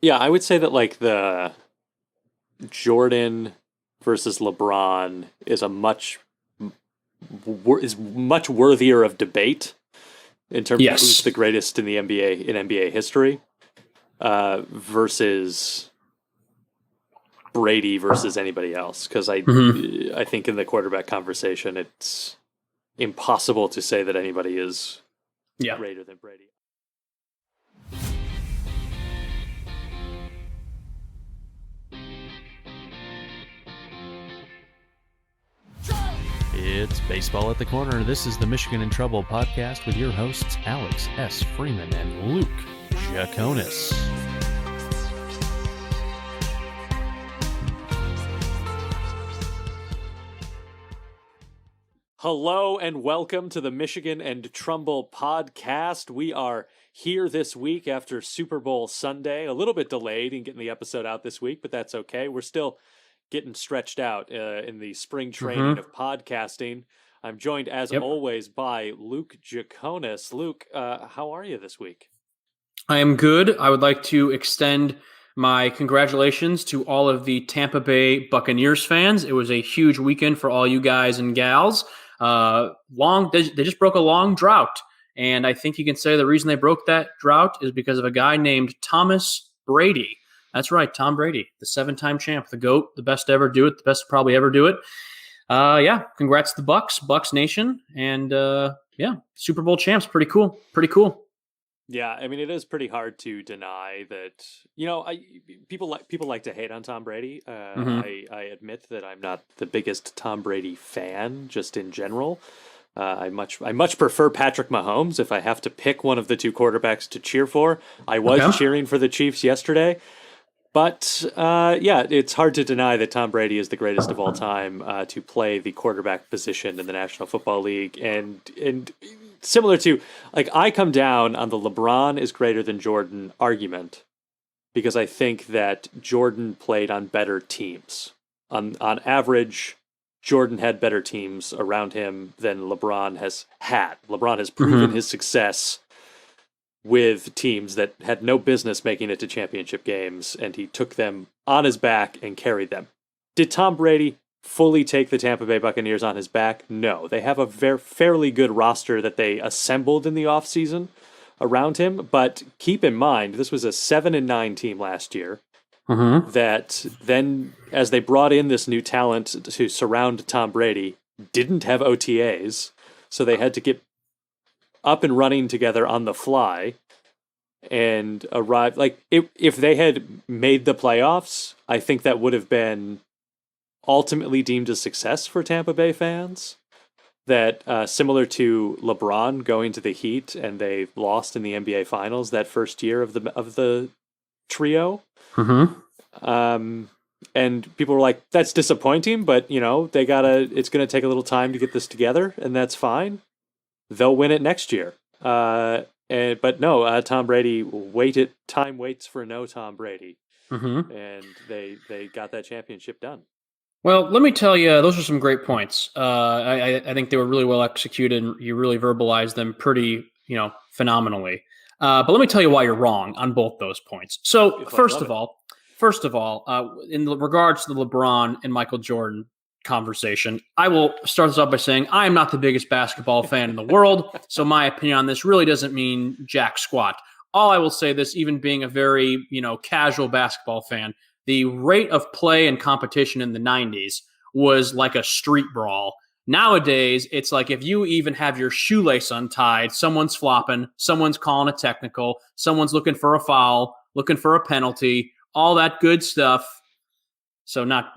Yeah, I would say that like the Jordan versus LeBron is is much worthier of debate in terms of who's Yes. the greatest in the NBA in NBA history versus Brady versus anybody else. Because Hmm. I think in the quarterback conversation, it's impossible to say that anybody is Yeah. greater than Brady. It's Baseball at the Corner. This is the Michigan in Trouble podcast with your hosts, Alex S. Freeman and Luke Jaconis. Hello and welcome to the Michigan and Trumbull podcast. We are here this week after Super Bowl Sunday. A little bit delayed in getting the episode out this week, but that's okay. We're still getting stretched out in the spring training of podcasting. I'm joined, as always, by Luke Jaconis. Luke, how are you this week? I am good. I would like to extend my congratulations to all of the Tampa Bay Buccaneers fans. It was a huge weekend for all you guys and gals. They just broke a long drought, and I think you can say the reason they broke that drought is because of a guy named Thomas Brady. That's right, Tom Brady, the 7-time champ, the GOAT, the best to ever do it, the best to probably ever do it. Congrats to the Bucs Nation, and Super Bowl champs, pretty cool. Yeah, I mean, it is pretty hard to deny that. People like to hate on Tom Brady. I admit that I'm not the biggest Tom Brady fan, just in general. I much prefer Patrick Mahomes if I have to pick one of the two quarterbacks to cheer for. I was cheering for the Chiefs yesterday, but it's hard to deny that Tom Brady is the greatest of all time to play the quarterback position in the National Football League, and similar to, like, I come down on the LeBron is greater than Jordan argument because I think that Jordan played on better teams. On average, Jordan had better teams around him than LeBron has had. LeBron has proven his success with teams that had no business making it to championship games, and he took them on his back and carried them. Did Tom Brady fully take the Tampa Bay Buccaneers on his back? No. They have a fairly good roster that they assembled in the offseason around him, but keep in mind, this was a 7-9 team last year that then, as they brought in this new talent to surround Tom Brady, didn't have OTAs, so they had to get up and running together on the fly and arrive. Like, if they had made the playoffs, I think that would have been ultimately deemed a success for Tampa Bay fans. That similar to LeBron going to the Heat and they lost in the NBA Finals that first year of the trio. And people were like, "That's disappointing," but it's going to take a little time to get this together, and that's fine. They'll win it next year. But no, Tom Brady waited. Time waits for no Tom Brady, and they got that championship done. Well, let me tell you, those are some great points. I think they were really well executed, and you really verbalized them pretty, phenomenally. But let me tell you why you're wrong on both those points. So, first of all, in regards to the LeBron and Michael Jordan conversation, I will start this off by saying I am not the biggest basketball fan in the world, so my opinion on this really doesn't mean jack squat. All I will say, this, even being a very, casual basketball fan, the rate of play and competition in the 90s was like a street brawl. Nowadays, it's like if you even have your shoelace untied, someone's flopping, someone's calling a technical, someone's looking for a foul, looking for a penalty, all that good stuff. So not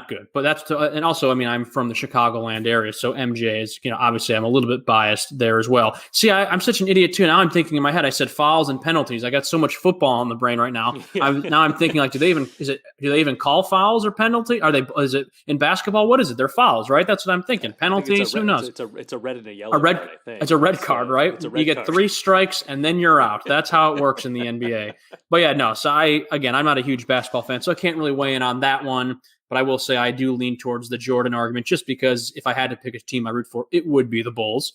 good. But and also, I mean, I'm from the Chicagoland area, so MJ is, obviously I'm a little bit biased there as well. See, I'm such an idiot too. Now I'm thinking in my head, I said fouls and penalties. I got so much football on the brain right now. Yeah. I'm thinking, like, do they even call fouls or penalty? Is it in basketball? What is it? They're fouls, right? That's what I'm thinking. Penalties, who knows? It's a red and a yellow card, I think. It's a red card, right? It's a red you get card. 3 strikes and then you're out. That's how it works in the NBA. But yeah, no. So I'm not a huge basketball fan, so I can't really weigh in on that one. But I will say I do lean towards the Jordan argument, just because if I had to pick a team I root for, it would be the Bulls.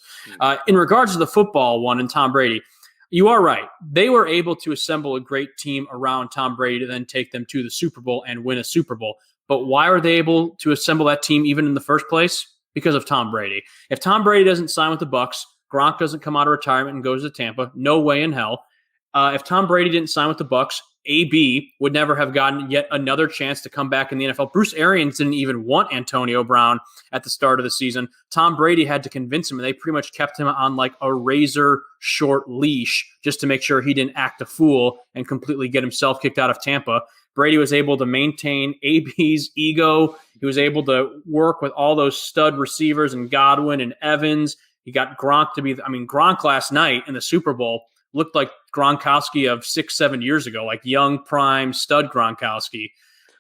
In regards to the football one and Tom Brady, you are right. They were able to assemble a great team around Tom Brady to then take them to the Super Bowl and win a Super Bowl. But why are they able to assemble that team even in the first place? Because of Tom Brady. If Tom Brady doesn't sign with the Bucs, Gronk doesn't come out of retirement and goes to Tampa, no way in hell. If Tom Brady didn't sign with the Bucs, AB would never have gotten yet another chance to come back in the NFL. Bruce Arians didn't even want Antonio Brown at the start of the season. Tom Brady had to convince him, and they pretty much kept him on like a razor short leash just to make sure he didn't act a fool and completely get himself kicked out of Tampa. Brady was able to maintain AB's ego. He was able to work with all those stud receivers and Godwin and Evans. He got Gronk to be, Gronk last night in the Super Bowl looked like Gronkowski of 6-7 years ago, like young, prime, stud Gronkowski.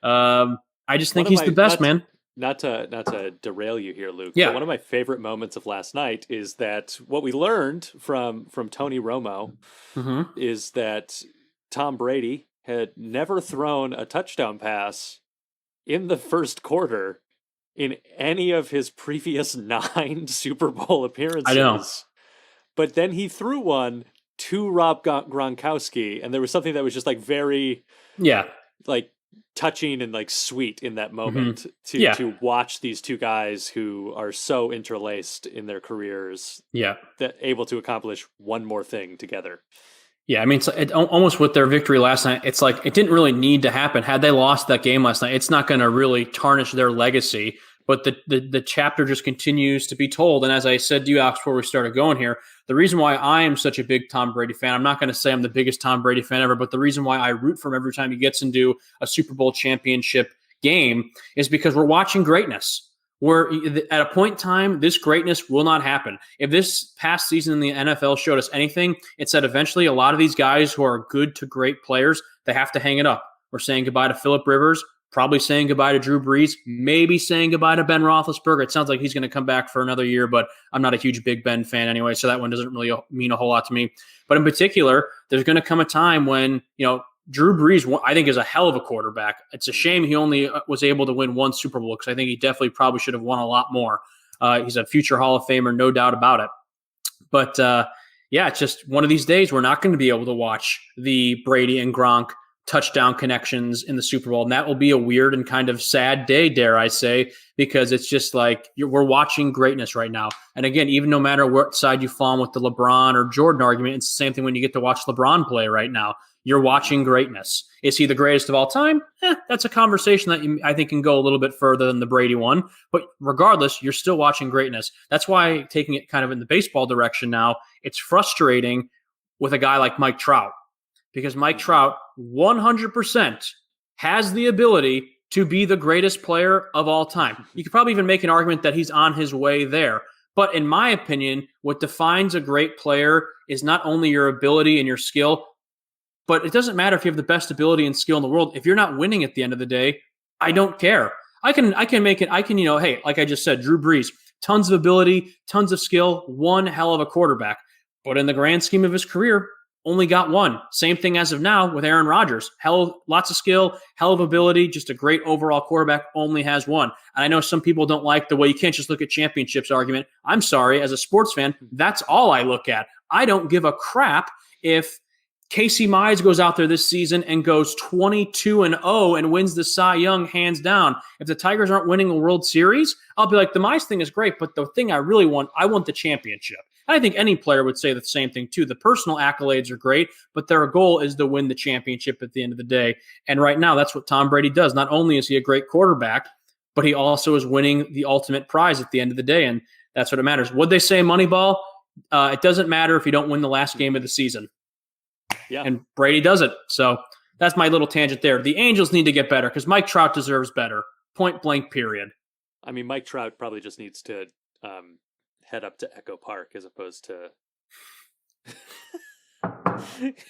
I just think he's the best, man. Not to derail you here, Luke. Yeah. But one of my favorite moments of last night is that what we learned from Tony Romo is that Tom Brady had never thrown a touchdown pass in the first quarter in any of his previous 9 Super Bowl appearances. I know. But then he threw one to Rob Gronkowski, and there was something that was just like very, like touching and like sweet in that moment to watch these two guys who are so interlaced in their careers, that able to accomplish one more thing together. Yeah, I mean, it's almost with their victory last night, it's like it didn't really need to happen. Had they lost that game last night, it's not going to really tarnish their legacy. But the chapter just continues to be told. And as I said to you, Alex, before we started going here, the reason why I am such a big Tom Brady fan, I'm not going to say I'm the biggest Tom Brady fan ever, but the reason why I root for him every time he gets into a Super Bowl championship game is because we're watching greatness. Where at a point in time, this greatness will not happen. If this past season in the NFL showed us anything, it's that eventually a lot of these guys who are good to great players, they have to hang it up. We're saying goodbye to Phillip Rivers, probably saying goodbye to Drew Brees, maybe saying goodbye to Ben Roethlisberger. It sounds like he's going to come back for another year, but I'm not a huge Big Ben fan anyway, so that one doesn't really mean a whole lot to me. But in particular, there's going to come a time when, Drew Brees, I think, is a hell of a quarterback. It's a shame he only was able to win one Super Bowl because I think he definitely probably should have won a lot more. He's a future Hall of Famer, no doubt about it. But, it's just one of these days we're not going to be able to watch the Brady and Gronk touchdown connections in the Super Bowl. And that will be a weird and kind of sad day, dare I say, because it's just like we're watching greatness right now. And again, even no matter what side you fall on with the LeBron or Jordan argument, it's the same thing when you get to watch LeBron play right now. You're watching greatness. Is he the greatest of all time? That's a conversation that I think can go a little bit further than the Brady one. But regardless, you're still watching greatness. That's why taking it kind of in the baseball direction now, it's frustrating with a guy like Mike Trout. Because Mike Trout 100% has the ability to be the greatest player of all time. You could probably even make an argument that he's on his way there. But in my opinion, what defines a great player is not only your ability and your skill, but it doesn't matter if you have the best ability and skill in the world. If you're not winning at the end of the day, I don't care. I can make it. Hey, like I just said, Drew Brees, tons of ability, tons of skill, one hell of a quarterback. But in the grand scheme of his career, only got one. Same thing as of now with Aaron Rodgers. Lots of skill, hell of ability, just a great overall quarterback, only has one. And I know some people don't like the way you can't just look at championships argument. I'm sorry, as a sports fan, that's all I look at. I don't give a crap if Casey Mize goes out there this season and goes 22-0 and wins the Cy Young hands down. If the Tigers aren't winning a World Series, I'll be like, the Mize thing is great, but the thing I really want, I want the championship. I think any player would say the same thing too. The personal accolades are great, but their goal is to win the championship at the end of the day. And right now, that's what Tom Brady does. Not only is he a great quarterback, but he also is winning the ultimate prize at the end of the day, and that's what it matters. Would they say Moneyball? It doesn't matter if you don't win the last game of the season. Yeah. And Brady does it. So that's my little tangent there. The Angels need to get better because Mike Trout deserves better. Point blank, period. I mean, Mike Trout probably just needs to head up to Echo Park as opposed to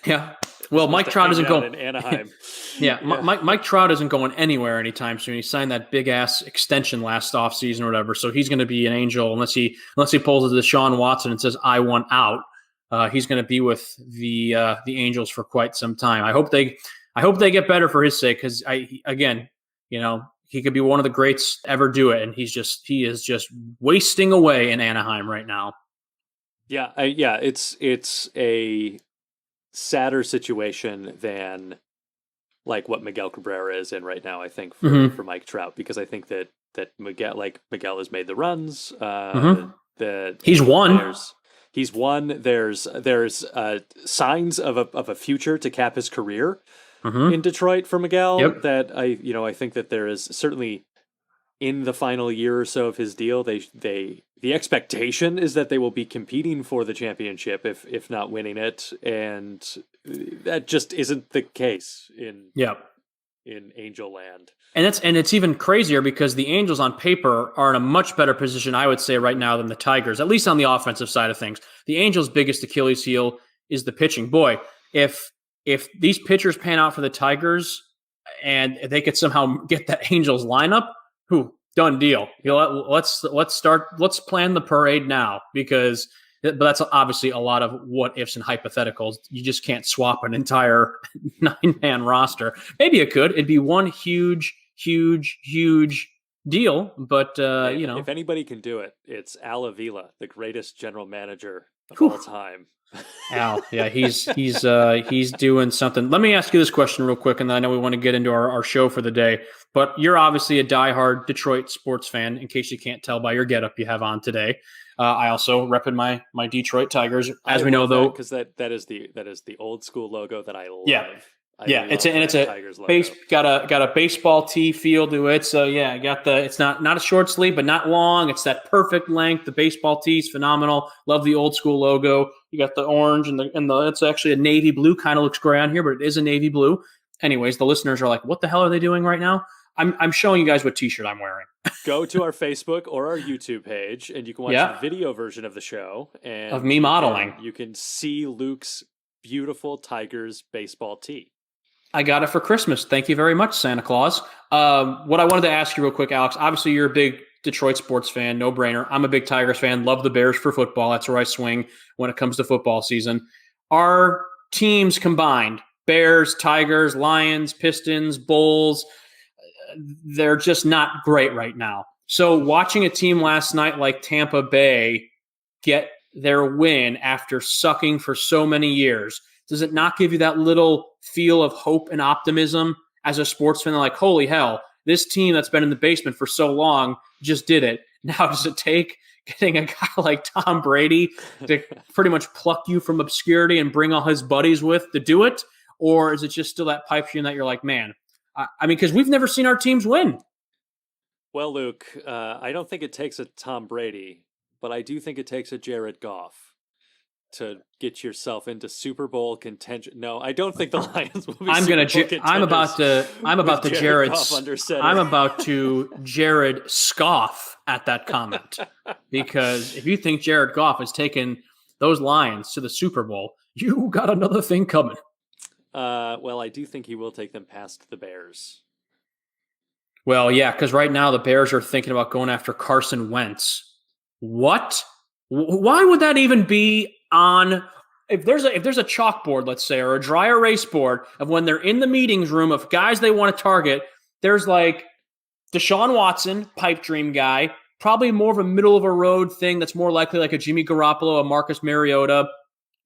yeah. Well, Mike Trout isn't going in Anaheim. Yeah. Mike Trout isn't going anywhere anytime soon. He signed that big ass extension last offseason or whatever, so he's going to be an Angel unless he pulls a Deshaun Watson and says I want out. He's going to be with the Angels for quite some time. I hope they get better for his sake because he could be one of the greats to ever do it, and he is just wasting away in Anaheim right now. Yeah, it's a sadder situation than like what Miguel Cabrera is in right now, I think, for Mike Trout, because I think that Miguel has made the runs. He's won. He's won. There's signs of a future to cap his career in Detroit for Miguel. Yep. That I think that there is certainly in the final year or so of his deal. The expectation is that they will be competing for the championship, if not winning it, and that just isn't the case in Angel Land. And it's even crazier because the Angels on paper are in a much better position, I would say, right now than the Tigers, at least on the offensive side of things. The Angels' biggest Achilles heel is the pitching. Boy, if these pitchers pan out for the Tigers and they could somehow get that Angels lineup, done deal. Let's plan the parade now, but that's obviously a lot of what ifs and hypotheticals. You just can't swap an entire 9-man roster. Maybe it could. It'd be one huge deal. But if anybody can do it, it's Al Avila, the greatest general manager of all time. Al, yeah, he's doing something. Let me ask you this question real quick, and then I know we want to get into our show for the day. But you're obviously a diehard Detroit sports fan, in case you can't tell by your getup you have on today. I also repping my Detroit Tigers, as we know, though, because that is the old school logo that I love. It's got a baseball tee feel to it. So yeah, it's not a short sleeve, but not long. It's that perfect length. The baseball tee is phenomenal. Love the old school logo. You got the orange and it's actually a navy blue. Kind of looks gray on here, but it is a navy blue. Anyways, the listeners are like, what the hell are they doing right now? I'm showing you guys what t-shirt I'm wearing. Go to our Facebook or our YouTube page, and you can watch the video version of the show and of me modeling. You can see Luke's beautiful Tigers baseball tee. I got it for Christmas. Thank you very much, Santa Claus. What I wanted to ask you real quick, Alex, obviously you're a big Detroit sports fan, no brainer. I'm a big Tigers fan, love the Bears for football. That's where I swing when it comes to football season. Our teams combined, Bears, Tigers, Lions, Pistons, Bulls, they're just not great right now. So watching a team last night like Tampa Bay get their win after sucking for so many years, does it not give you that little feel of hope and optimism as a sports fan? Like, holy hell, this team that's been in the basement for so long just did it. Now, does it take getting a guy like Tom Brady to pretty much pluck you from obscurity and bring all his buddies with to do it? Or is it just still that pipe dream that you're like, man, I mean, because we've never seen our teams win. Well, Luke, I don't think it takes a Tom Brady, but I do think it takes a Jared Goff to get yourself into Super Bowl contention. No, I don't think the Lions will be. I'm about to Jared scoff at that comment, because if you think Jared Goff has taken those Lions to the Super Bowl, you got another thing coming. Well, I do think he will take them past the Bears. Well, yeah, because right now the Bears are thinking about going after Carson Wentz. What? Why would that even be on? If there's a chalkboard, let's say, or a dry erase board of when they're in the meetings room of guys they want to target, there's like Deshaun Watson, pipe dream guy, probably more of a middle of a road thing that's more likely like a Jimmy Garoppolo, a Marcus Mariota.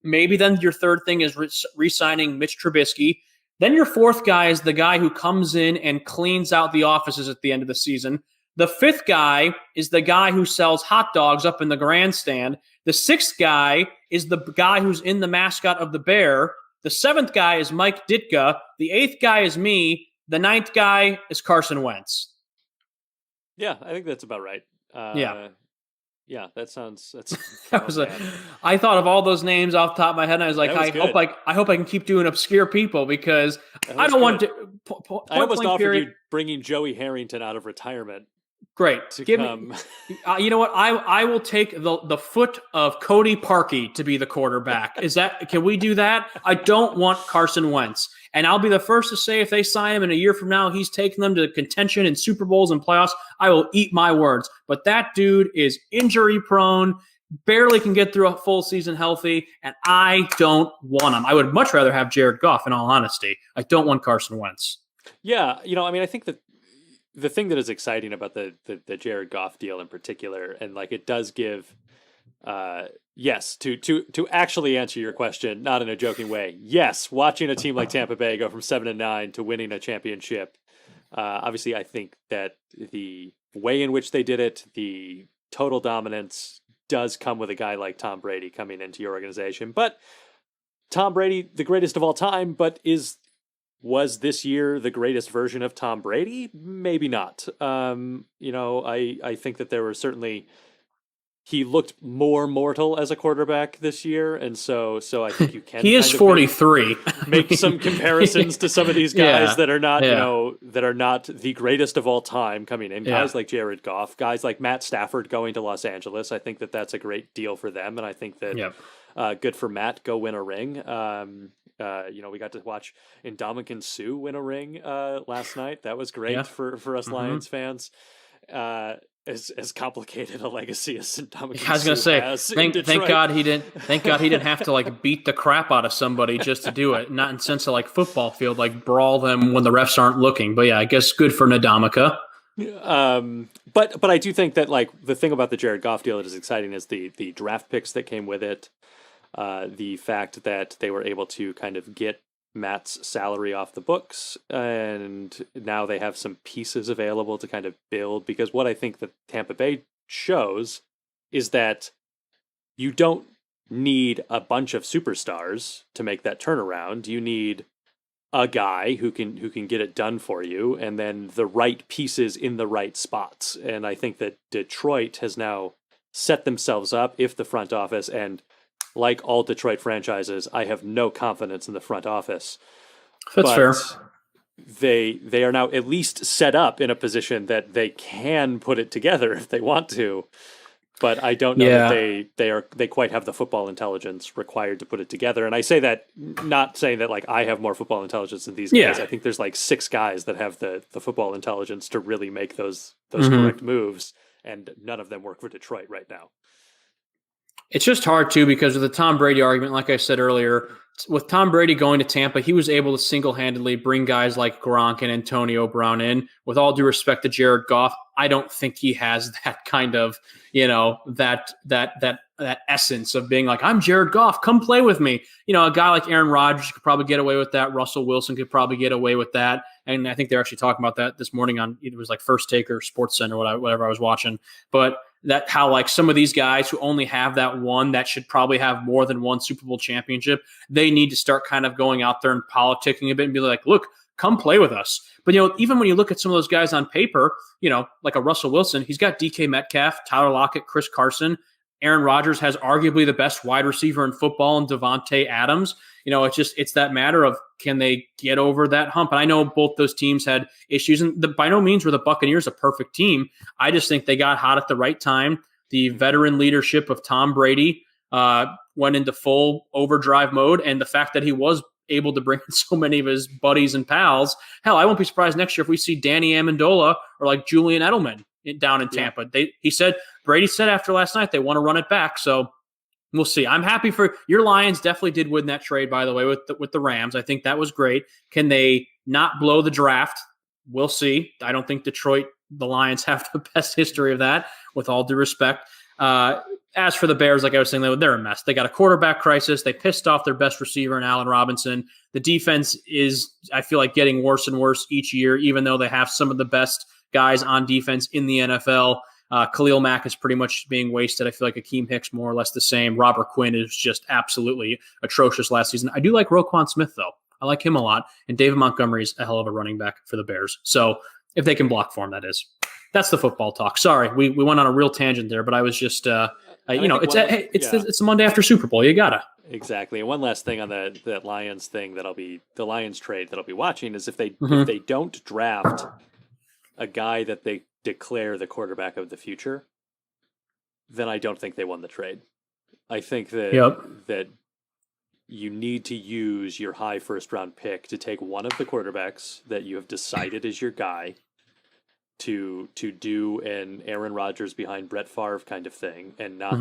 Maybe then your third thing is re-signing Mitch Trubisky. Then your fourth guy is the guy who comes in and cleans out the offices at the end of the season. The fifth guy is the guy who sells hot dogs up in the grandstand. The sixth guy is the guy who's in the mascot of the Bear. The seventh guy is Mike Ditka. The eighth guy is me. The ninth guy is Carson Wentz. Yeah, I think that's about right. Yeah, that sounds. I thought of all those names off the top of my head, and I was like, I hope I can keep doing obscure people, because I don't want to. I almost offered you bringing Joey Harrington out of retirement. Great. Give me. You know what? I will take the foot of Cody Parkey to be the quarterback. Can we do that? I don't want Carson Wentz. And I'll be the first to say, if they sign him in a year from now, he's taking them to contention in Super Bowls and playoffs, I will eat my words. But that dude is injury prone, barely can get through a full season healthy, and I don't want him. I would much rather have Jared Goff, in all honesty. I don't want Carson Wentz. Yeah, I mean, I think that the thing that is exciting about the Jared Goff deal in particular, and like it does give Yes, to actually answer your question, not in a joking way. Yes, watching a team like Tampa Bay go from 7-9 to winning a championship. Obviously, I think that the way in which they did it, the total dominance, does come with a guy like Tom Brady coming into your organization. But Tom Brady, the greatest of all time, but was this year the greatest version of Tom Brady? Maybe not. I think that there were certainly. He looked more mortal as a quarterback this year, and so I think you can. He is 43. Make some comparisons to some of these guys that are not, that are not the greatest of all time coming in. Guys like Jared Goff, guys like Matt Stafford going to Los Angeles. I think that that's a great deal for them, and I think that good for Matt. Go win a ring. We got to watch Ndamukong Suh win a ring last night. That was great for us Lions fans. As complicated a legacy as Ndamukong Suh. I was going to say, thank God he didn't. Thank God he didn't have to like beat the crap out of somebody just to do it. Not in sense of like football field, like brawl them when the refs aren't looking. But yeah, I guess good for Ndamukong. But I do think that like the thing about the Jared Goff deal that is exciting is the draft picks that came with it. The fact that they were able to kind of get Matt's salary off the books, and now they have some pieces available to kind of build, because what I think that Tampa Bay shows is that you don't need a bunch of superstars to make that turnaround. You need a guy who can get it done for you, and then the right pieces in the right spots. And I think that Detroit has now set themselves up, if the front office, and like all Detroit franchises, I have no confidence in the front office. That's fair. They are now at least set up in a position that they can put it together if they want to. But I don't know that they quite have the football intelligence required to put it together. And I say that not saying that like I have more football intelligence than these guys. I think there's like 6 guys that have the football intelligence to really make those correct moves, and none of them work for Detroit right now. It's just hard, too, because of the Tom Brady argument, like I said earlier, with Tom Brady going to Tampa, he was able to single-handedly bring guys like Gronk and Antonio Brown in. With all due respect to Jared Goff, I don't think he has that kind of, that essence of being like, I'm Jared Goff, come play with me. A guy like Aaron Rodgers could probably get away with that. Russell Wilson could probably get away with that. And I think they're actually talking about that this morning on, it was like First Take or Sports Center, whatever I was watching. But that how like some of these guys who only have that one, that should probably have more than one Super Bowl championship, they need to start kind of going out there and politicking a bit and be like, look, come play with us. But, even when you look at some of those guys on paper, like a Russell Wilson, he's got DK Metcalf, Tyler Lockett, Chris Carson. Aaron Rodgers has arguably the best wide receiver in football in Devontae Adams. It's that matter of, can they get over that hump? And I know both those teams had issues, and by no means were the Buccaneers a perfect team. I just think they got hot at the right time. The veteran leadership of Tom Brady went into full overdrive mode, and the fact that he was able to bring in so many of his buddies and pals. Hell, I won't be surprised next year if we see Danny Amendola or like Julian Edelman down in Tampa. Brady said after last night they want to run it back, so we'll see. I'm happy for your Lions. Definitely did win that trade, by the way, with the Rams. I think that was great. Can they not blow the draft? We'll see. I don't think the Lions have the best history of that, with all due respect. As for the Bears, like I was saying, they're a mess. They got a quarterback crisis. They pissed off their best receiver in Allen Robinson. The defense is, I feel like, getting worse and worse each year, even though they have some of the best guys on defense in the NFL. Khalil Mack is pretty much being wasted. I feel like Akeem Hicks more or less the same. Robert Quinn is just absolutely atrocious last season. I do like Roquan Smith, though. I like him a lot. And David Montgomery is a hell of a running back for the Bears. So if they can block for him, that is. That's the football talk. Sorry, we went on a real tangent there, but I was just, it's a Monday after Super Bowl. You gotta. Exactly. And one last thing on the Lions thing the Lions trade that I'll be watching is if they don't draft a guy that they declare the quarterback of the future, then I don't think they won the trade. I think that you need to use your high first round pick to take one of the quarterbacks that you have decided is your guy to do an Aaron Rodgers behind Brett Favre kind of thing, and not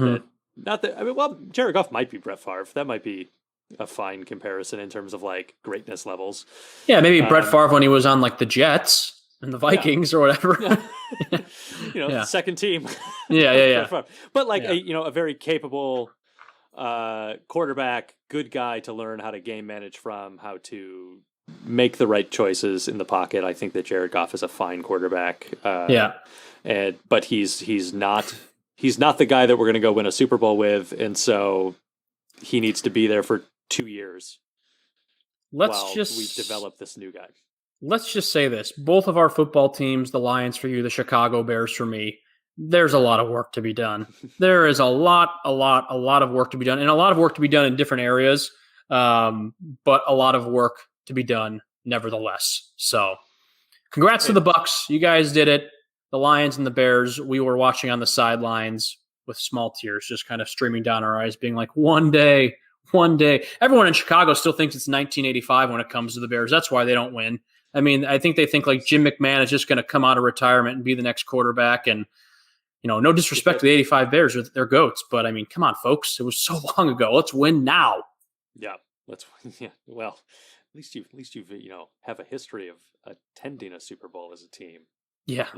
that Jared Goff might be Brett Favre. That might be a fine comparison in terms of like greatness levels. Yeah, maybe Brett Favre when he was on like the Jets. and the Vikings or whatever. Second team. Yeah. But like a very capable quarterback, good guy to learn how to game manage from, how to make the right choices in the pocket. I think that Jared Goff is a fine quarterback. But he's not the guy that we're going to go win a Super Bowl with, and so he needs to be there for 2 years. We develop this new guy. Let's just say this. Both of our football teams, the Lions for you, the Chicago Bears for me, there's a lot of work to be done. There is a lot of work to be done, and a lot of work to be done in different areas, but a lot of work to be done nevertheless. So congrats to the Bucks. You guys did it. The Lions and the Bears, we were watching on the sidelines with small tears just kind of streaming down our eyes, being like, one day. Everyone in Chicago still thinks it's 1985 when it comes to the Bears. That's why they don't win. I mean, I think they think like Jim McMahon is just going to come out of retirement and be the next quarterback. And, no disrespect to the 85 Bears, they're goats. But, I mean, come on, folks. It was so long ago. Let's win now. Yeah, let's win. Yeah, well, at least you've have a history of attending a Super Bowl as a team. Yeah,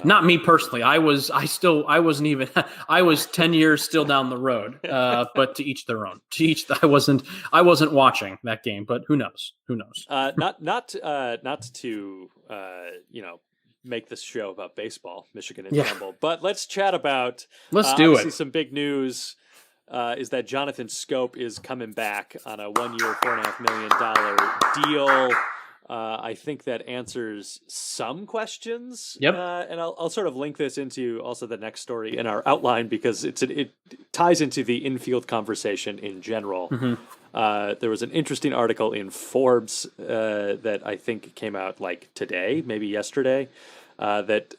not me personally. I was 10 years still down the road. But to each their own. I wasn't watching that game, but who knows? Not to make this show about baseball, Michigan and Trumbull, but let's chat about. Let's do it. Some big news is that Jonathon Schoop is coming back on a 1 year, $4.5 million deal. I think that answers some questions. Yep. And I'll sort of link this into also the next story in our outline because it ties into the infield conversation in general. Mm-hmm. There was an interesting article in Forbes that I think came out like today, maybe yesterday, that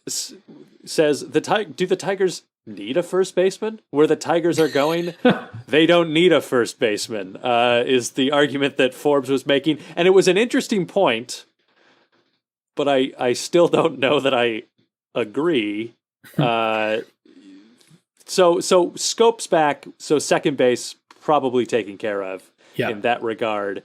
says do the Tigers need a first baseman? Where the Tigers are going, they don't need a first baseman, is the argument that Forbes was making. And it was an interesting point, but I still don't know that I agree. So Schoop's back, so second base probably taken care of in that regard.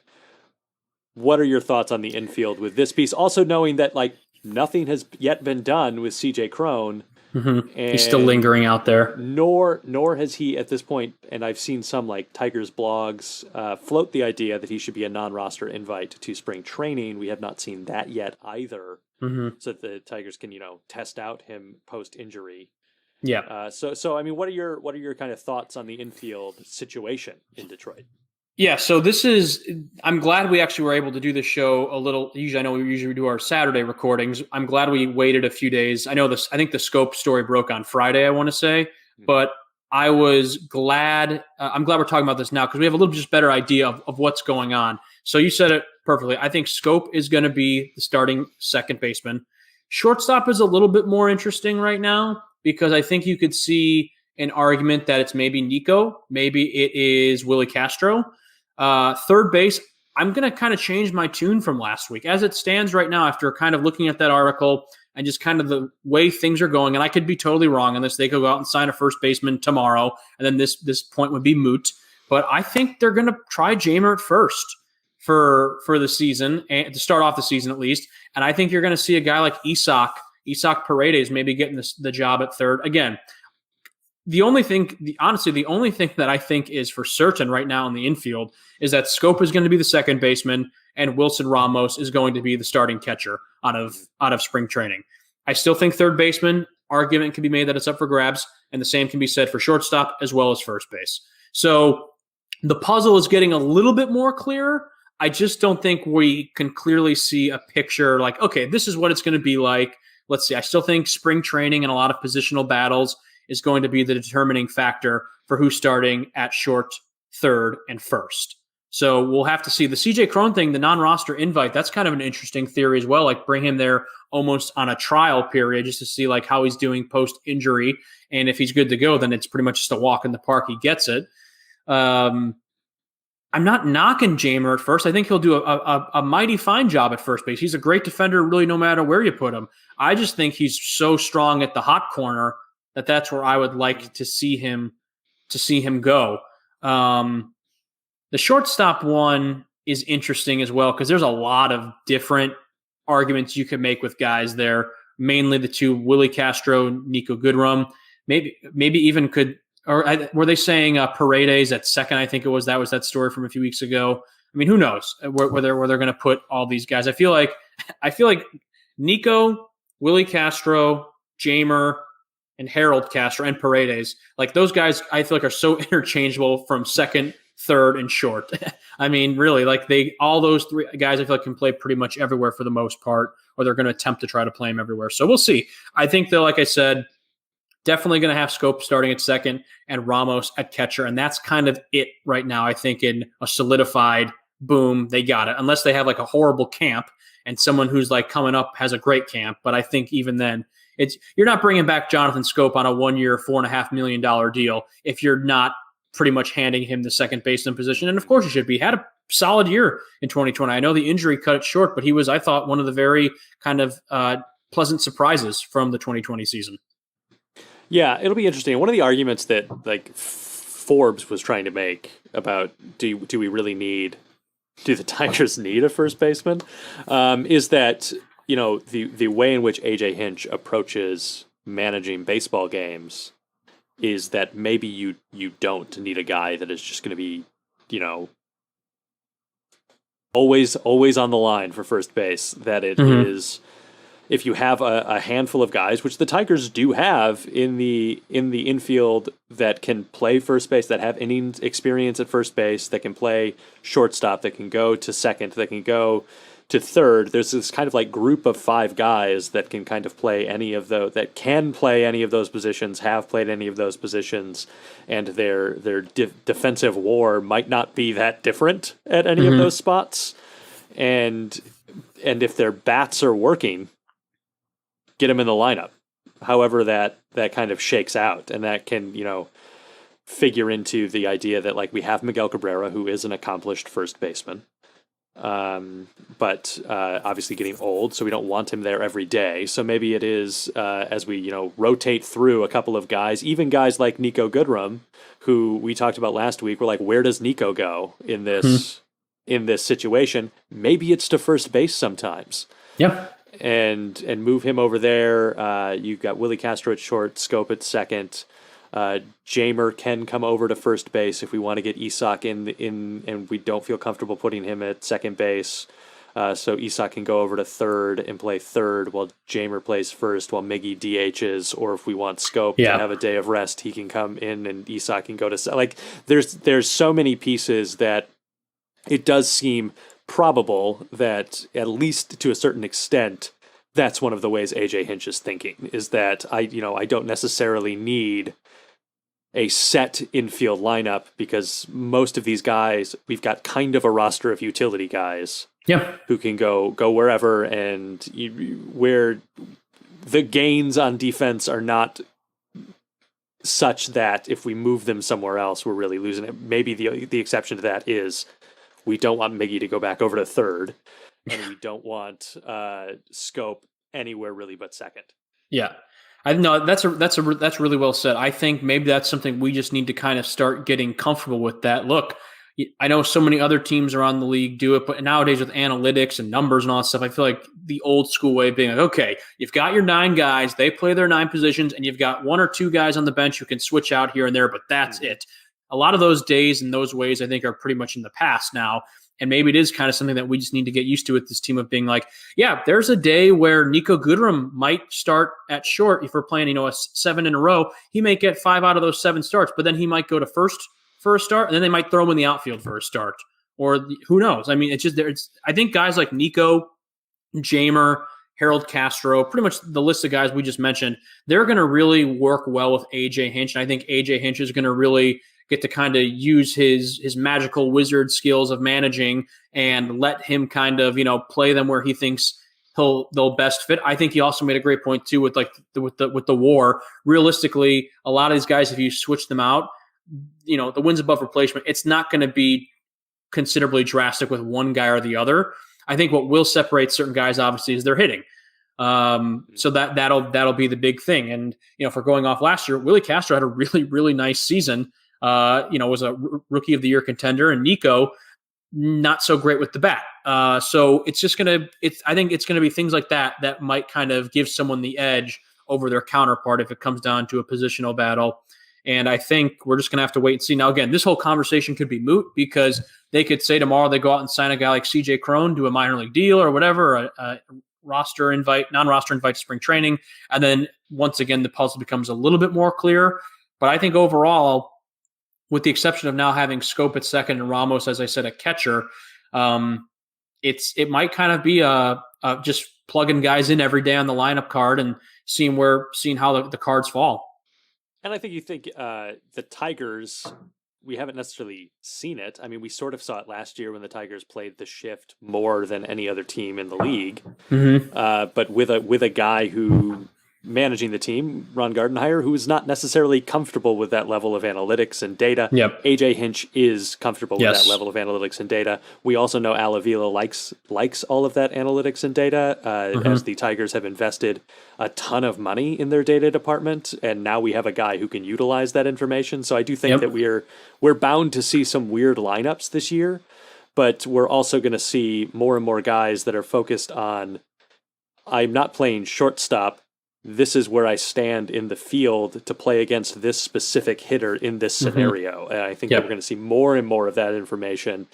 What are your thoughts on the infield with this piece? Also knowing that like nothing has yet been done with CJ Cron. Mm-hmm. He's still lingering out there. Nor has he at this point, and I've seen some like Tigers blogs float the idea that he should be a non-roster invite to spring training. We have not seen that yet either, so that the Tigers can test out him post-injury. Yeah. So I mean, what are your kind of thoughts on the infield situation in Detroit? Yeah, so I'm glad we actually were able to do this show a little. I know we usually do our Saturday recordings. I'm glad we waited a few days. I think the Schoop story broke on Friday, I want to say, but I was glad. I'm glad we're talking about this now because we have a little just better idea of what's going on. So you said it perfectly. I think Schoop is going to be the starting second baseman. Shortstop is a little bit more interesting right now because I think you could see an argument that it's maybe Nico, maybe it is Willie Castro. Third base, I'm going to kind of change my tune from last week. As it stands right now, after kind of looking at that article and just kind of the way things are going, and I could be totally wrong on this. They could go out and sign a first baseman tomorrow, and then this point would be moot. But I think they're going to try Jamer at first for the season, and to start off the season at least. And I think you're going to see a guy like Isak Paredes maybe getting the job at third. Again, the only thing that I think is for certain right now in the infield is that Schoop is going to be the second baseman and Wilson Ramos is going to be the starting catcher out of spring training. I still think third baseman argument can be made that it's up for grabs, and the same can be said for shortstop as well as first base. So the puzzle is getting a little bit more clear. I just don't think we can clearly see a picture like, okay, this is what it's going to be like. Let's see. I still think spring training and a lot of positional battles is going to be the determining factor for who's starting at short, third, and first. So we'll have to see. The CJ Cron thing, the non-roster invite, that's kind of an interesting theory as well. Like bring him there almost on a trial period just to see like how he's doing post-injury. And if he's good to go, then it's pretty much just a walk in the park. He gets it. I'm not knocking Jamer at first. I think he'll do a mighty fine job at first base. He's a great defender really no matter where you put him. I just think he's so strong at the hot corner that's where I would like to see him go. The shortstop one is interesting as well because there's a lot of different arguments you could make with guys there, mainly the two, Willie Castro, Nico Goodrum. Maybe even could, or were they saying Paredes at second? I think it was that story from a few weeks ago. I mean, who knows where they're going to put all these guys? I feel like Nico, Willie Castro, Jamer, and Harold Castro and Paredes, like those guys, I feel like are so interchangeable from second, third, and short. I mean, really, like all those three guys, I feel like can play pretty much everywhere for the most part, or they're going to attempt to try to play them everywhere. So we'll see. I think though, like I said, definitely going to have Schoop starting at second and Ramos at catcher, and that's kind of it right now. I think in a solidified boom, they got it, unless they have like a horrible camp and someone who's like coming up has a great camp. But I think even then, you're not bringing back Jonathon Schoop on a 1 year, $4.5 million deal if you're not pretty much handing him the second baseman position. And of course he should be. Had a solid year in 2020. I know the injury cut it short, but he was, I thought, one of the very kind of pleasant surprises from the 2020 season. Yeah, it'll be interesting. One of the arguments that like Forbes was trying to make about do the Tigers need a first baseman is that, you know, the way in which AJ Hinch approaches managing baseball games is that maybe you don't need a guy that is just going to be, you know, always on the line for first base. That it is, if you have a handful of guys, which the Tigers do have in the infield, that can play first base, that have innings experience at first base, that can play shortstop, that can go to second, that can go to third. There's this kind of like group of 5 guys that can kind of play any of those, that can play any of those positions, have played any of those positions, and their defensive WAR might not be that different at any of those spots. And if their bats are working, get them in the lineup. However that kind of shakes out, and that can, you know, figure into the idea that like we have Miguel Cabrera, who is an accomplished first baseman. But obviously getting old, so we don't want him there every day. So maybe it is as we, you know, rotate through a couple of guys, even guys like Nico Goodrum, who we talked about last week. We're like, where does Nico go in this situation? Maybe it's to first base sometimes. Yeah. And move him over there. You've got Willie Castro at short, Schoop at second. Jamer can come over to first base if we want to get Isak in, and we don't feel comfortable putting him at second base. So Isak can go over to third and play third while Jamer plays first, while Miggy DHs. Or if we want Schoop to have a day of rest, he can come in and Isak can go to like. There's so many pieces that it does seem probable that, at least to a certain extent, that's one of the ways AJ Hinch is thinking, is that I don't necessarily need a set infield lineup, because most of these guys, we've got kind of a roster of utility guys who can go wherever, and where the gains on defense are not such that if we move them somewhere else, we're really losing it. Maybe the exception to that is we don't want Miggy to go back over to third, and we don't want Schoop anywhere really but second. Yeah. I know that's really well said. I think maybe that's something we just need to kind of start getting comfortable with. That look, I know so many other teams around the league do it, but nowadays with analytics and numbers and all that stuff, I feel like the old school way of being like, okay, you've got your 9 guys, they play their 9 positions, and you've got 1 or 2 guys on the bench who can switch out here and there, but that's it. A lot of those days and those ways, I think, are pretty much in the past now. And maybe it is kind of something that we just need to get used to with this team, of being like, yeah, there's a day where Nico Goodrum might start at short. If we're playing, a 7 in a row, he may get 5 out of those 7 starts, but then he might go to first for a start, and then they might throw him in the outfield for a start, or who knows? I mean, it's just, I think guys like Nico, Jamer, Harold Castro, pretty much the list of guys we just mentioned, they're going to really work well with AJ Hinch. And I think AJ Hinch is going to really get to kind of use his magical wizard skills of managing and let him kind of, play them where he thinks they'll best fit. I think he also made a great point too with the WAR. Realistically, a lot of these guys, if you switch them out, the wins above replacement, it's not going to be considerably drastic with one guy or the other. I think what will separate certain guys, obviously, is their hitting. So that'll be the big thing. And if we're going off last year, Willie Castro had a really, really nice season. Was a rookie of the year contender, and Nico not so great with the bat. So it's just I think it's gonna be things like that might kind of give someone the edge over their counterpart if it comes down to a positional battle. And I think we're just gonna have to wait and see. Now, again, this whole conversation could be moot because they could say tomorrow they go out and sign a guy like CJ Crone, do a minor league deal or whatever, a non-roster invite to spring training, and then once again the puzzle becomes a little bit more clear. But I think overall, with the exception of now having Schoop at second and Ramos, as I said, at catcher, it might kind of be just plugging guys in every day on the lineup card and seeing how the cards fall. And I think the Tigers, we haven't necessarily seen it. I mean, we sort of saw it last year when the Tigers played the shift more than any other team in the league. Mm-hmm. But with a guy who managing the team, Ron Gardenhire, who is not necessarily comfortable with that level of analytics and data. Yep. AJ Hinch is comfortable with that level of analytics and data. We also know Al Avila likes all of that analytics and data, as the Tigers have invested a ton of money in their data department, and now we have a guy who can utilize that information. So I do think that we're bound to see some weird lineups this year, but we're also going to see more and more guys that are focused on, I'm not playing shortstop, this is where I stand in the field to play against this specific hitter in this scenario. And I think that we're going to see more and more of that information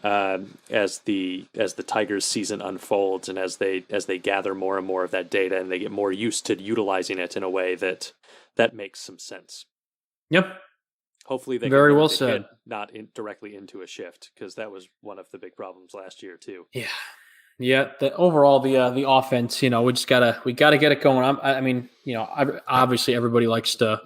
as the Tigers season unfolds, and as they gather more and more of that data, and they get more used to utilizing it in a way that makes some sense. Yep. Hopefully they very can well said. Not directly into a shift, because that was one of the big problems last year too. Yeah. Yeah, overall the offense, we gotta get it going. I mean, obviously everybody likes to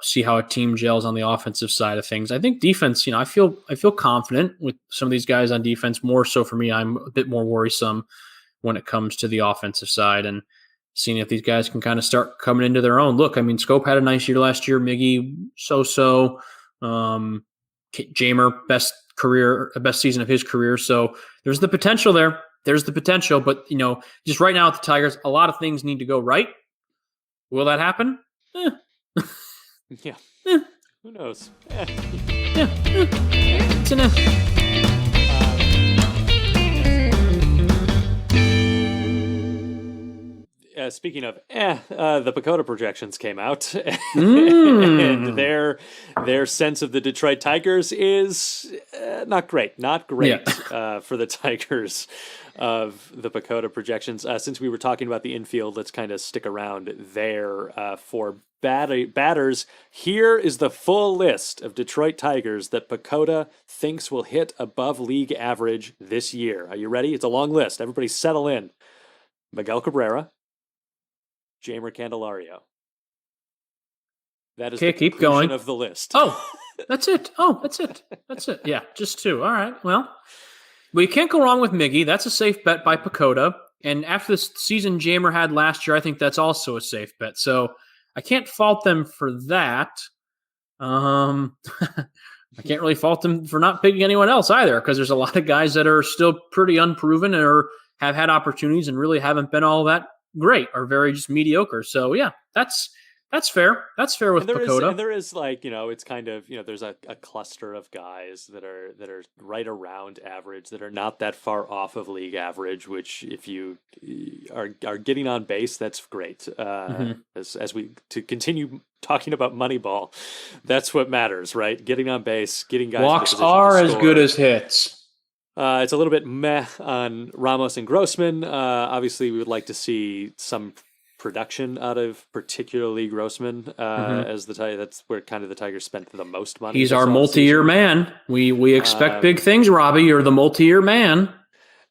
see how a team gels on the offensive side of things. I think defense, I feel confident with some of these guys on defense. More so for me, I'm a bit more worrisome when it comes to the offensive side and seeing if these guys can kind of start coming into their own. Look, I mean, Schoop had a nice year last year. Miggy, so. Jamer, best season of his career. So there's the potential there. But just right now at the Tigers, a lot of things need to go right. Will that happen? Yeah. Who knows? It's an speaking of, the PECOTA projections came out, and their sense of the Detroit Tigers is not great. Not great for the Tigers of the PECOTA projections. Since we were talking about the infield, let's kind of stick around there for batters. Here is the full list of Detroit Tigers that PECOTA thinks will hit above league average this year. Are you ready? It's a long list. Everybody settle in. Miguel Cabrera, Jamer Candelario. That is the keep conclusion going. Of the list. Oh, that's it. That's it. Yeah, just two. All right. Well, you can't go wrong with Miggy. That's a safe bet by PECOTA. And after the season Jamer had last year, I think that's also a safe bet. So I can't fault them for that. I can't really fault them for not picking anyone else either, because there's a lot of guys that are still pretty unproven or have had opportunities and really haven't been all that great or very just mediocre. So yeah, that's fair. That's fair with PECOTA. And there is it's kind of, there's a cluster of guys that are right around average, that are not that far off of league average, which if you are getting on base, that's great. As we to continue talking about Moneyball, that's what matters, right? Getting on base, getting guys. Walks are as good as hits. It's a little bit meh on Ramos and Grossman. Obviously, we would like to see some production out of particularly Grossman as that's where kind of the Tigers spent the most money. He's our multi-year man. We expect big things, Robbie. You're the multi-year man.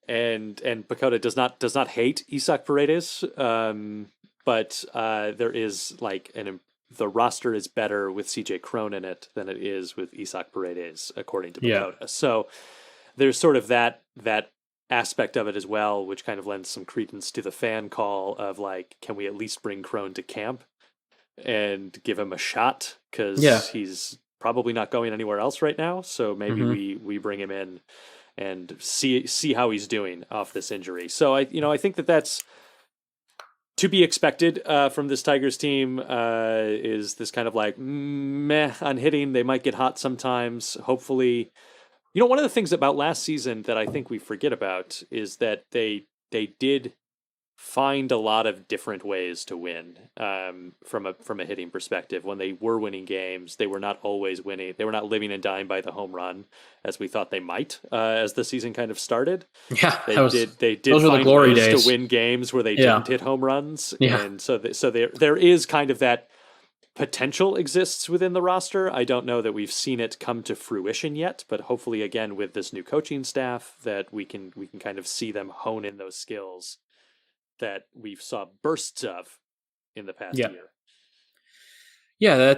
And PECOTA does not hate Isaac Paredes, but there is the roster is better with CJ Crone in it than it is with Isaac Paredes, according to PECOTA. Yeah. So there's sort of that aspect of it as well, which kind of lends some credence to the fan call of can we at least bring Crone to camp and give him a shot, because he's probably not going anywhere else right now. So maybe we bring him in and see how he's doing off this injury. So I think that's to be expected from this Tigers team. Is this kind of meh on hitting? They might get hot sometimes. Hopefully One of the things about last season that I think we forget about is that they did find a lot of different ways to win from a hitting perspective. When they were winning games, they were not always winning. They were not living and dying by the home run as we thought they might as the season kind of started. Yeah, They did those were the find glory ways days to win games where they didn't hit home runs. Yeah. And so there is kind of that potential exists within the roster. I don't know that we've seen it come to fruition yet, but hopefully again with this new coaching staff that we can kind of see them hone in those skills that we've saw bursts of in the past year. Yeah,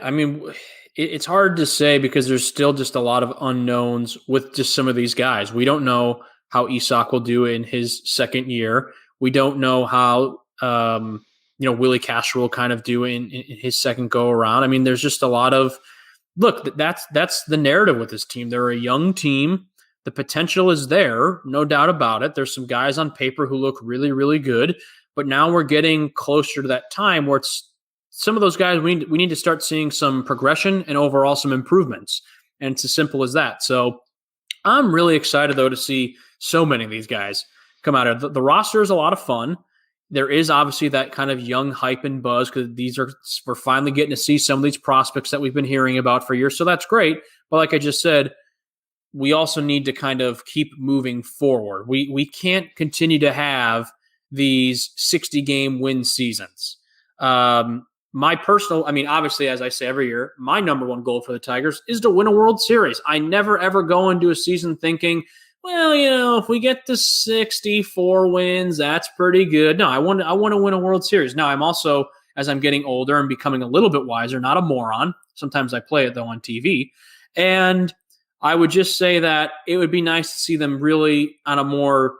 I mean, it's hard to say because there's still just a lot of unknowns with just some of these guys. We don't know how Isak will do in his second year. We don't know how Willie Castro will kind of do in his second go around. I mean, there's just a lot of look. That's the narrative with this team. They're a young team. The potential is there, no doubt about it. There's some guys on paper who look really, really good, but now we're getting closer to that time where it's some of those guys we need to start seeing some progression and overall some improvements. And it's as simple as that. So I'm really excited, though, to see so many of these guys come out of the roster is a lot of fun. There is obviously that kind of young hype and buzz because we're finally getting to see some of these prospects that we've been hearing about for years. So that's great. But like I just said, we also need to kind of keep moving forward. We can't continue to these 60-game win seasons. Obviously, as I say every year, my number one goal for the Tigers is to win a World Series. I never, ever go into a season thinking, well, if we get to 64 wins, that's pretty good. No, I want to win a World Series. Now, I'm also, as I'm getting older and becoming a little bit wiser, not a moron. Sometimes I play it, though, on TV. And I would just say that it would be nice to see them really on a more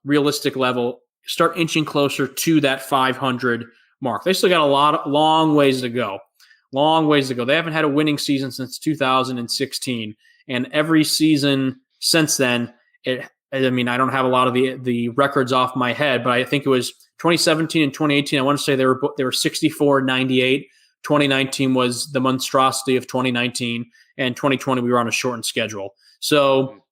realistic level start inching closer to that 500 mark. They still got long ways to go. Long ways to go. They haven't had a winning season since 2016, and every season since then, I don't have a lot of the records off my head, but I think it was 2017 and 2018. I want to say they were 64, 98. 2019 was the monstrosity of 2019. And 2020, we were on a shortened schedule. So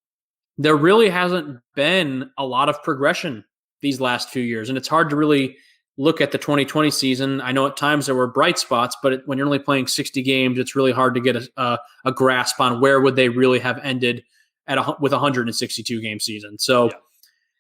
there really hasn't been a lot of progression these last few years. And it's hard to really look at the 2020 season. I know at times there were bright spots, but when you're only playing 60 games, it's really hard to get a grasp on where would they really have ended with a 162-game season. So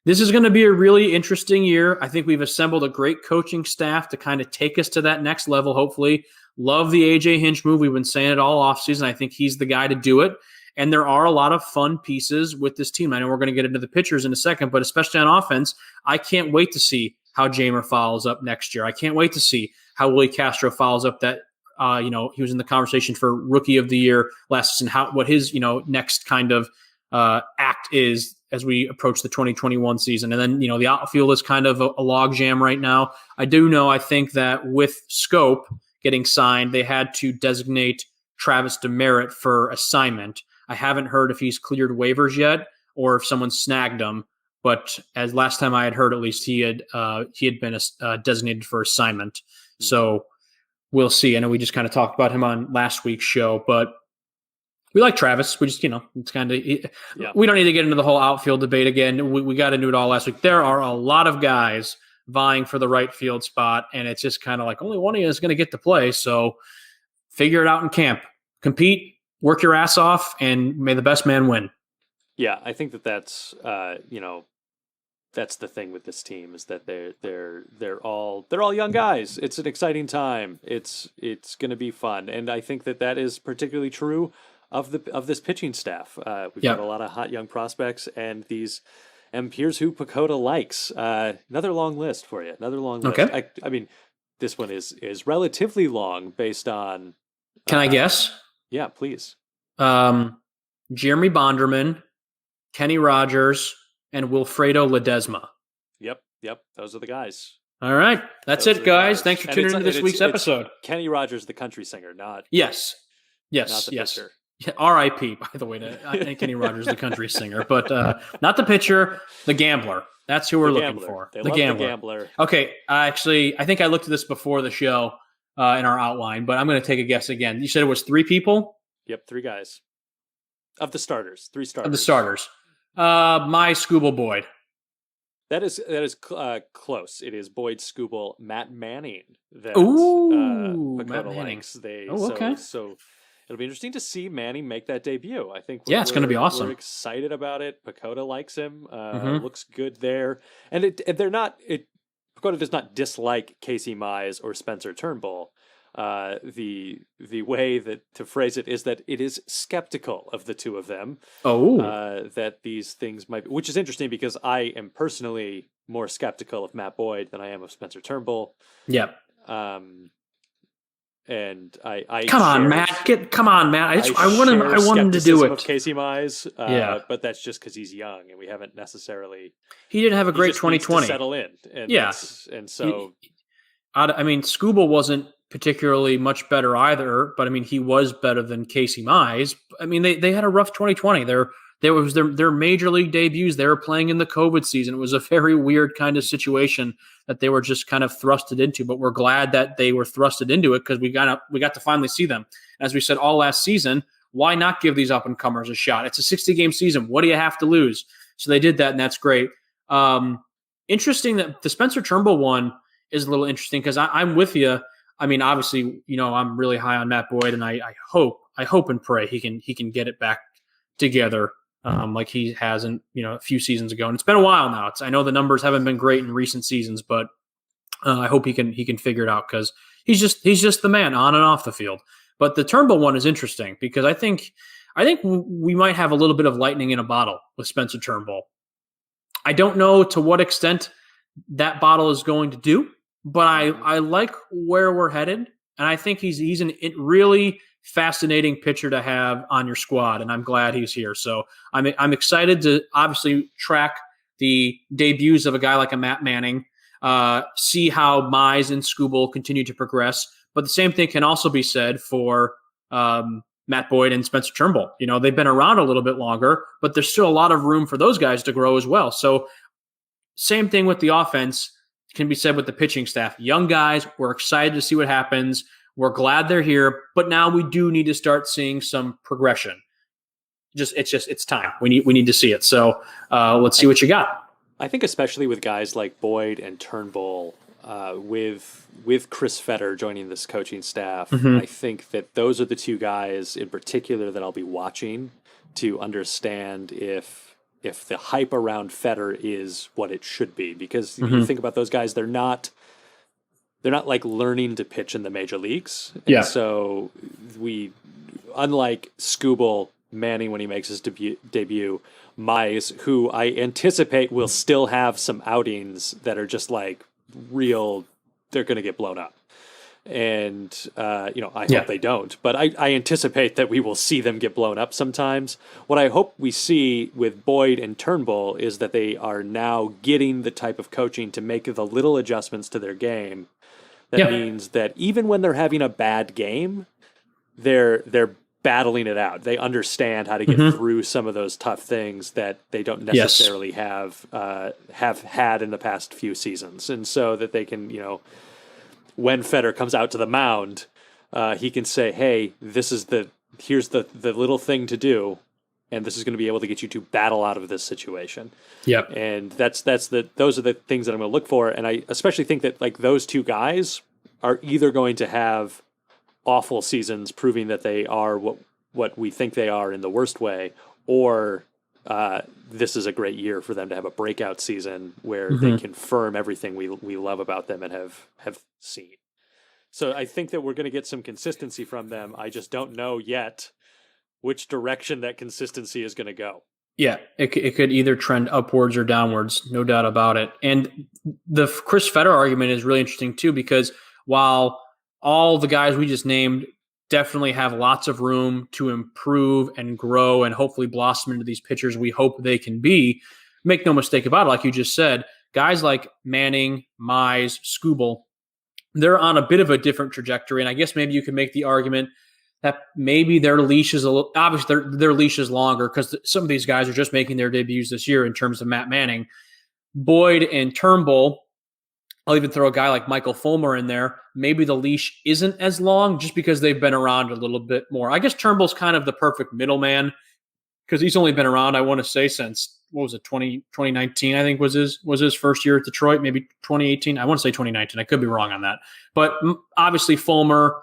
This is going to be a really interesting year. I think we've assembled a great coaching staff to kind of take us to that next level, hopefully. Love the AJ Hinch move. We've been saying it all offseason. I think he's the guy to do it. And there are a lot of fun pieces with this team. I know we're going to get into the pitchers in a second, but especially on offense, I can't wait to see how Jamer follows up next year. I can't wait to see how Willie Castro follows up that, he was in the conversation for Rookie of the Year last season, what his, next kind of act is as we approach the 2021 season. And then, the outfield is kind of a logjam right now. I think that with Schoop getting signed, they had to designate Travis Demerit for assignment. I haven't heard if he's cleared waivers yet or if someone snagged him. But as last time I had heard, at least he had been designated for assignment. So we'll see. I know we just kind of talked about him on last week's show, but we like Travis. We just, it's kind of we don't need to get into the whole outfield debate again. We got into it all last week. There are a lot of guys vying for the right field spot, and it's just kind of like only one of you is going to get to play. So figure it out in camp. Compete, work your ass off, and may the best man win. Yeah, I think that's that's the thing with this team is that they're all young guys. It's an exciting time. It's going to be fun, and I think that is particularly true of this pitching staff. We've got a lot of hot young prospects, and here's who PECOTA likes. Another long list for you. Another long list. Okay. I mean, this one is relatively long based on. Can I guess? Yeah, please. Jeremy Bonderman, Kenny Rogers, and Wilfredo Ledesma. Yep. Those are the guys. All right. That's it, guys. Thanks for tuning into this week's episode. Kenny Rogers, the country singer, not Yes. not the pitcher. Yeah, R.I.P. By the way, to Kenny Rogers, the country singer, but not the pitcher, the gambler. That's who we're looking for. They love the gambler. Okay, I think I looked at this before the show in our outline, but I'm going to take a guess again. You said it was 3 people? Yep, 3 guys. Of the starters, 3 starters. Of the starters. My Scooble Boyd. That is close. It is Boyd, Scooble, Matt Manning that Matt PECOTA Manning. likes. Okay. So it'll be interesting to see Manning make that debut. I think it's going to be awesome. We're excited about it. PECOTA likes him. Looks good there. And PECOTA does not dislike Casey Mize or Spencer Turnbull. The way that to phrase it is that it is skeptical of the two of them. That these things might be, which is interesting because I am personally more skeptical of Matt Boyd than I am of Spencer Turnbull. Yep. And I come on, Matt. I want him to do it. Of Casey Mize, but that's just because he's young and we haven't necessarily. He didn't have a great 2020. Settle in, and so. Scooble wasn't particularly much better either, but he was better than Casey Mize. They had a rough 2020. There was their major league debuts. They were playing in the COVID season. It was a very weird kind of situation that they were just kind of thrusted into, but we're glad that they were thrusted into it because we got to finally see them. As we said all last season, why not give these up and comers a shot? It's a 60-game season. What do you have to lose? So they did that, and that's great. Interesting that the Spencer Turnbull one is a little interesting because I'm with you. Obviously, I'm really high on Matt Boyd, and I hope and pray he can get it back together like he has a few seasons ago. And it's been a while now. I know the numbers haven't been great in recent seasons, but I hope he can figure it out because he's just the man on and off the field. But the Turnbull one is interesting because I think we might have a little bit of lightning in a bottle with Spencer Turnbull. I don't know to what extent that bottle is going to do, but I like where we're headed, and I think he's a really fascinating pitcher to have on your squad, and I'm glad he's here. So I'm excited to obviously track the debuts of a guy like a Matt Manning, see how Mize and Scooble continue to progress. But the same thing can also be said for Matt Boyd and Spencer Turnbull. They've been around a little bit longer, but there's still a lot of room for those guys to grow as well. So same thing with the offense can be said with the pitching staff. Young guys, we're excited to see what happens. We're glad they're here, but now we do need to start seeing some progression. It's time. We need to see it. So let's see what you got. I think especially with guys like Boyd and Turnbull, with Chris Fetter joining this coaching staff, I think that those are the two guys in particular that I'll be watching to understand if the hype around Fetter is what it should be. Because you think about those guys, they're not like learning to pitch in the major leagues. Yeah. And so unlike Scooble, Manning when he makes his debut, Mize, who I anticipate will still have some outings that are just like they're going to get blown up. And, I hope they don't, but I anticipate that we will see them get blown up sometimes. What I hope we see with Boyd and Turnbull is that they are now getting the type of coaching to make the little adjustments to their game. That means that even when they're having a bad game, they're battling it out. They understand how to get through some of those tough things that they don't necessarily have had in the past few seasons. And so that they can, when Fetter comes out to the mound, he can say, hey, here's the little thing to do, and this is going to be able to get you to battle out of this situation. Yep. And those are the things that I'm going to look for. And I especially think that like those two guys are either going to have awful seasons proving that they are what we think they are in the worst way, or this is a great year for them to have a breakout season where they confirm everything we love about them and have seen. So I think that we're going to get some consistency from them. I just don't know yet which direction that consistency is going to go. Yeah, it could either trend upwards or downwards, no doubt about it. And the Chris Fetter argument is really interesting too, because while all the guys we just named definitely have lots of room to improve and grow and hopefully blossom into these pitchers we hope they can be, make no mistake about it, like you just said, guys like Manning, Mize, Scooble, they're on a bit of a different trajectory. And I guess maybe you could make the argument that maybe their leash is obviously their leash is longer because some of these guys are just making their debuts this year in terms of Matt Manning. Boyd and Turnbull, I'll even throw a guy like Michael Fulmer in there. Maybe the leash isn't as long just because they've been around a little bit more. I guess Turnbull's kind of the perfect middleman. because he's only been around, I want to say, since, what was it, 2019, I think was his first year at Detroit, maybe 2018. I want to say 2019. I could be wrong on that. But obviously Fulmer,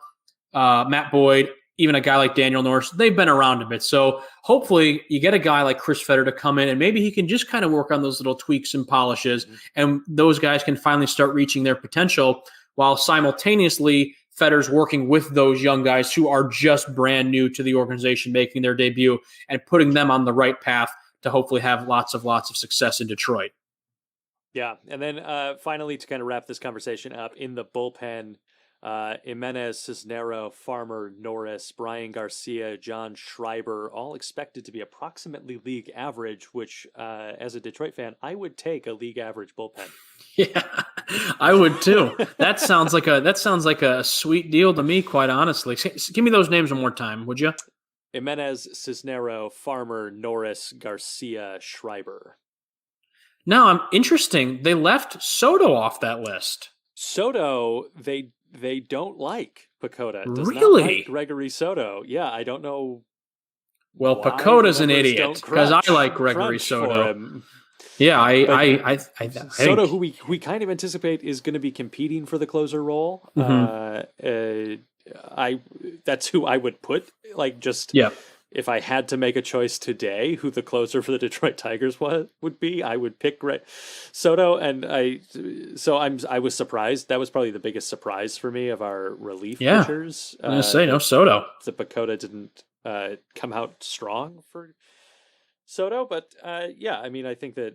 Matt Boyd, even a guy like Daniel Norris, they've been around a bit. So hopefully you get a guy like Chris Fetter to come in and maybe he can just kind of work on those little tweaks and polishes, and those guys can finally start reaching their potential, while simultaneously Fetter's working with those young guys who are just brand new to the organization, making their debut and putting them on the right path to hopefully have lots of success in Detroit. Yeah. And then finally, to kind of wrap this conversation up, in the bullpen, Jimenez, Cisnero, Farmer, Norris, Brian Garcia, John Schreiber, all expected to be approximately league average, which as a Detroit fan, I would take a league average bullpen. Yeah, I would too. That sounds like a sweet deal to me, quite honestly. Give me those names one more time, would you? Jimenez, Cisnero, Farmer, Norris, Garcia, Schreiber. Now, I'm interesting. They left Soto off that list. Soto, they don't like PECOTA. Does really? Not like Gregory Soto. Yeah, I don't know. Well, PECOTA's an idiot because I like Gregory Soto. Yeah, I Soto, who we kind of anticipate is going to be competing for the closer role. That's who I would put. Like, just if I had to make a choice today, who the closer for the Detroit Tigers would be, I would pick Soto. And I was surprised. That was probably the biggest surprise for me of our relief pitchers. I'm gonna say no Soto. The PECOTA didn't come out strong for Soto, but I mean, I think that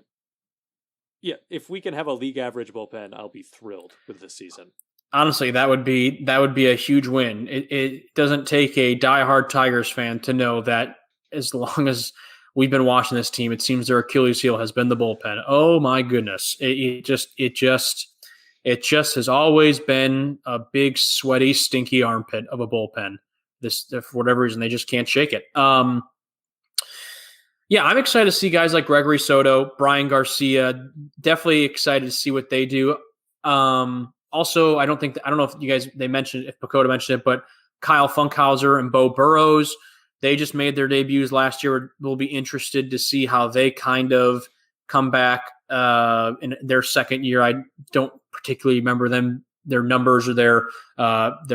if we can have a league average bullpen, I'll be thrilled with this season. Honestly, that would be a huge win. It doesn't take a diehard Tigers fan to know that as long as we've been watching this team, it seems their Achilles heel has been the bullpen. Oh my goodness. It just has always been a big, sweaty, stinky armpit of a bullpen. For whatever reason, they just can't shake it. Yeah, I'm excited to see guys like Gregory Soto, Brian Garcia. Definitely excited to see what they do. Also, I don't know if you guys, if PECOTA mentioned it, but Kyle Funkhauser and Bo Burrows, they just made their debuts last year. We'll be interested to see how they kind of come back in their second year. I don't particularly remember their numbers or their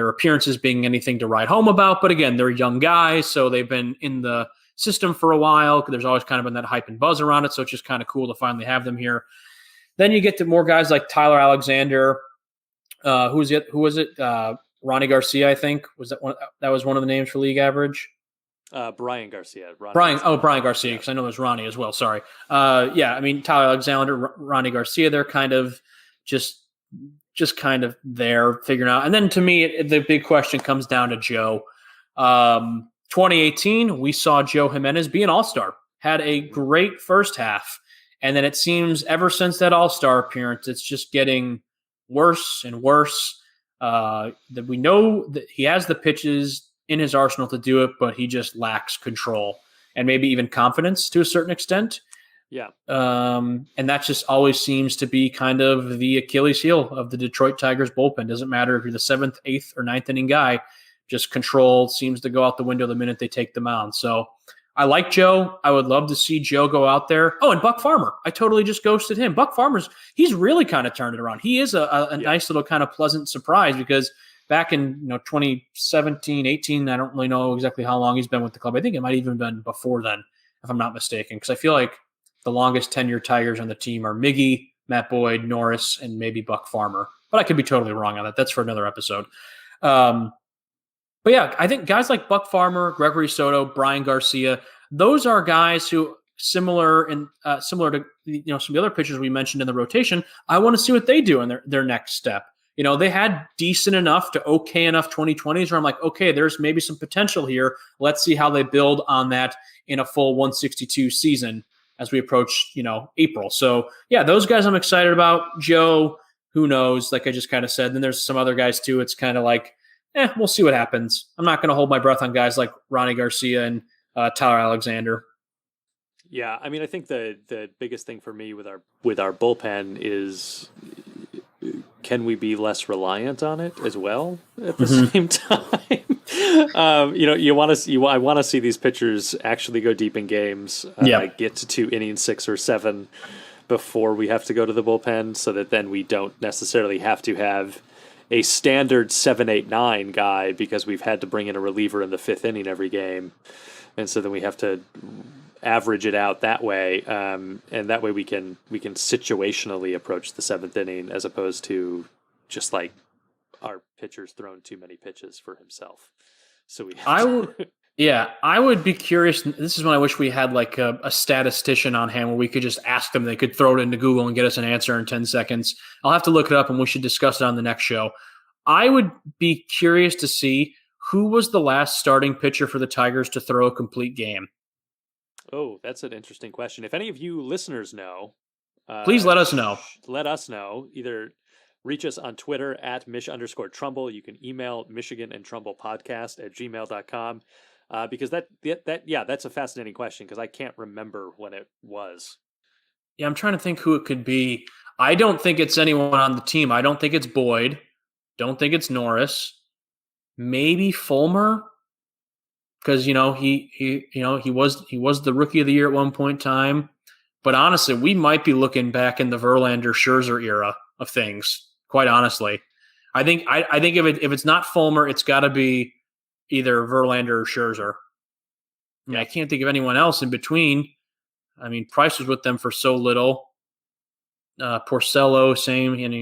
appearances being anything to write home about. But again, they're young guys, so they've been in the system for a while. There's always kind of been that hype and buzz around it, so it's just kind of cool to finally have them here. Then you get to more guys like Tyler Alexander. Who was it? Ronnie Garcia, I think. Was that one? That was one of the names for league average. Brian Garcia. Brian Garcia, because I know there's Ronnie as well. Sorry. I mean, Tyler Alexander, Ronnie Garcia, they're kind of just kind of there figuring out. And then to me, the big question comes down to Joe. 2018, we saw Joe Jimenez be an all-star, had a great first half. And then it seems ever since that all-star appearance, it's just getting worse and worse. That we know that he has the pitches in his arsenal to do it, but he just lacks control and maybe even confidence to a certain extent. Yeah. And that just always seems to be kind of the Achilles heel of the Detroit Tigers bullpen. Doesn't matter if you're the 7th, 8th, or 9th inning guy, just control seems to go out the window the minute they take the mound. So I like Joe. I would love to see Joe go out there. Oh, and Buck Farmer. I totally just ghosted him. Buck Farmer's, he's really kind of turned it around. He is a nice little kind of pleasant surprise because back in 2017, 18, I don't really know exactly how long he's been with the club. I think it might even been before then, if I'm not mistaken, because I feel like the longest tenured Tigers on the team are Miggy, Matt Boyd, Norris, and maybe Buck Farmer. But I could be totally wrong on that. That's for another episode. But yeah, I think guys like Buck Farmer, Gregory Soto, Brian Garcia, those are guys who similar to some of the other pitchers we mentioned in the rotation. I want to see what they do in their next step. They had decent enough to okay enough 2020s where I'm like, okay, there's maybe some potential here. Let's see how they build on that in a full 162 season as we approach, April. So yeah, those guys I'm excited about. Joe, who knows? Like I just kind of said. Then there's some other guys too. It's kind of like, we'll see what happens. I'm not going to hold my breath on guys like Ronnie Garcia and Tyler Alexander. Yeah, I mean, I think the biggest thing for me with our bullpen is, can we be less reliant on it as well at the same time? I want to see these pitchers actually go deep in games, get to inning 6 or 7 before we have to go to the bullpen, so that then we don't necessarily have to have a standard 7, 8, 9 guy because we've had to bring in a reliever in the 5th inning every game, and so then we have to average it out that way, and that way we can situationally approach the 7th inning as opposed to just like our pitcher's thrown too many pitches for himself. So I would be curious. This is when I wish we had like a statistician on hand where we could just ask them. They could throw it into Google and get us an answer in 10 seconds. I'll have to look it up and we should discuss it on the next show. I would be curious to see who was the last starting pitcher for the Tigers to throw a complete game. Oh, that's an interesting question. If any of you listeners know, please let us know. Let us know. Either reach us on Twitter at @Mich_Trumbull. You can email michiganandtrumblepodcast@gmail.com. Because that's a fascinating question because I can't remember when it was. Yeah, I'm trying to think who it could be. I don't think it's anyone on the team. I don't think it's Boyd. Don't think it's Norris. Maybe Fulmer. Because he was the rookie of the year at one point in time, but honestly, we might be looking back in the Verlander Scherzer era of things. Quite honestly, I think if it's not Fulmer, it's got to be either Verlander or Scherzer. I mean, I can't think of anyone else in between. I mean, Price was with them for so little. Porcello, same, and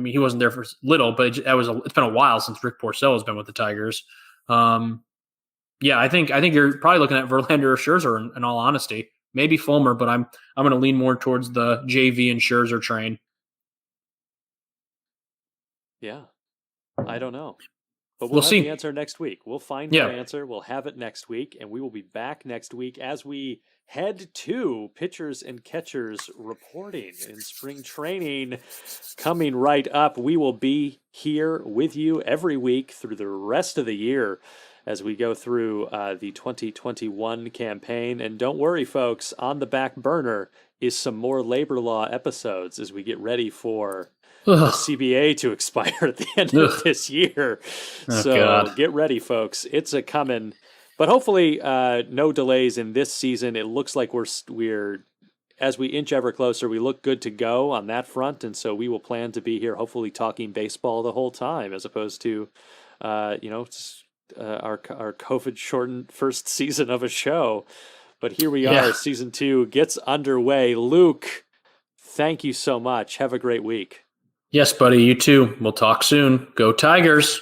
he wasn't there for little, but it's been a while since Rick Porcello's been with the Tigers. I think you're probably looking at Verlander or Scherzer in all honesty. Maybe Fulmer, but I'm going to lean more towards the JV and Scherzer train. Yeah, I don't know. But we'll have the answer next week. We'll find the answer. We'll have it next week, and we will be back next week as we head to pitchers and catchers reporting in spring training coming right up. We will be here with you every week through the rest of the year as we go through the 2021 campaign. And don't worry, folks, on the back burner is some more labor law episodes as we get ready for the CBA to expire at the end of this year. God. Get ready, folks. It's a coming. But hopefully no delays in this season. It looks like we're as we inch ever closer, we look good to go on that front. And so we will plan to be here hopefully talking baseball the whole time as opposed to, our COVID-shortened first season of a show. But here we are. Season 2 gets underway. Luke, thank you so much. Have a great week. Yes, buddy. You too. We'll talk soon. Go Tigers.